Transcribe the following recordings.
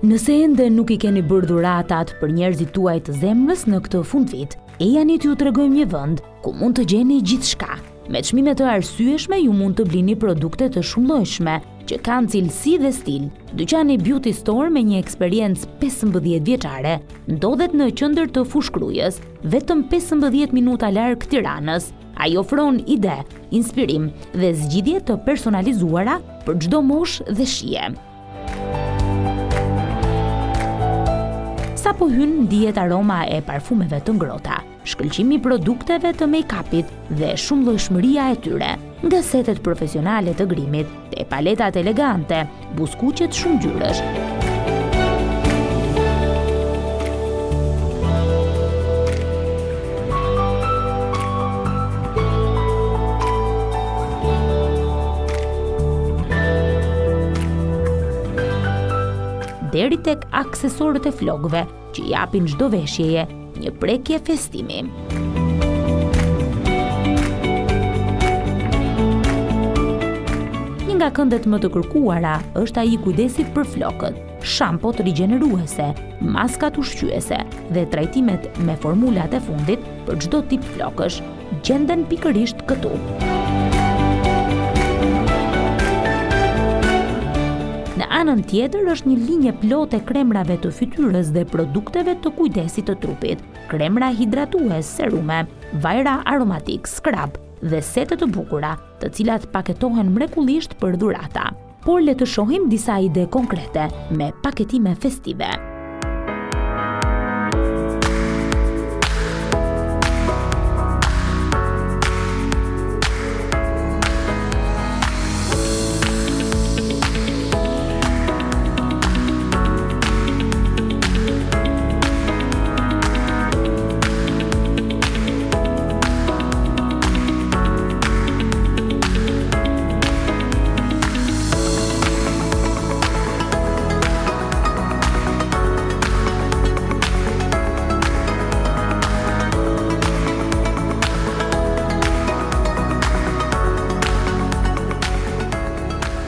Nëse ende nuk i keni bërë dhuratat për njerëzit tuaj të zemrës në këtë fundvit, ejani t'ju tregojmë një vend ku mund të gjeni gjithçka. Me çmime të arsyeshme ju mund të blini produkte të shumëllojshme që kanë cilësi dhe stil. Dyqani Beauty Store me një eksperiencë 15 vjeçare ndodhet në qendër të Fushkrujës, vetëm 15 minuta larg Tiranës. Ai ofron ide, inspirim dhe zgjidhje të personalizuara për çdo moshë dhe shije. Sa po hyn ndihet aroma e parfumeve të ngrohta, shkëlqimi i produkteve të make-upit dhe shumëllojshmëria e tyre, nga setet profesionale të grimit te paletat elegante, buzëkuqet shumë ngjyrash. Deri tek aksesorët e flokëve që japin çdo veshjeje një prekje festimi. Një nga këndet më të kërkuara është ai i kujdesit për flokët, shampot rigjeneruese, maskat ushqyese dhe trajtimet me formulat e fundit për çdo tip flokësh, gjenden pikërisht këtu. Në anën tjetër është një linje plotë e kremrave të fytyrës dhe produkteve të kujdesit të trupit, kremra hidratues, serume, vajra aromatik, skrab dhe sete të bukura, të cilat paketohen mrekullisht për dhurata. Por le të shohim disa ide konkrete me paketime festive.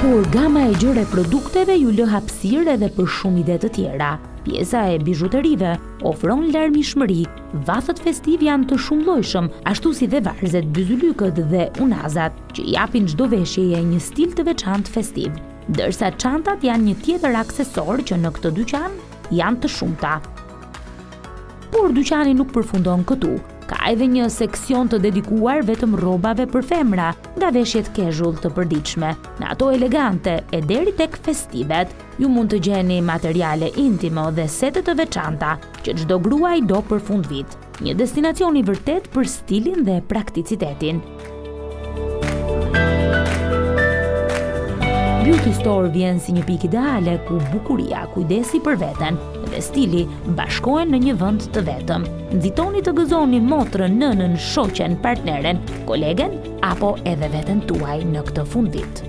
Por gama e gjerë e produkteve ju lë hapësirë edhe për shumë ide të tjera. Pjesa e bijuterive ofron larmishmëri, vathët festiv janë të shumëllojshëm, ashtu si dhe varzet, byzylykët dhe unazat, që japin çdo veshjeje një stil të veçantë festiv. Ndërsa çantat janë një tjetër aksesor që në këtë dyqan janë të shumta. Por dyqani nuk përfundon këtu. Ka edhe një seksion të dedikuar vetëm rrobave për femra, nga veshjet casual të përditshme, në ato elegante e deri tek festivet. Ju mund të gjeni materiale intimo dhe sete të veçanta që çdo gruaj do për fundvit. Një destinacion i vërtet për stilin dhe prakticitetin. Beauty Store vjen si një pikë ideale ku bukuria, kujdesi për veten dhe stili bashkohen në një vend të vetëm. Nxitoni të gëzoni motrën, nënën, shoqen, partneren, kolegen apo edhe veten tuaj në këtë fundvit.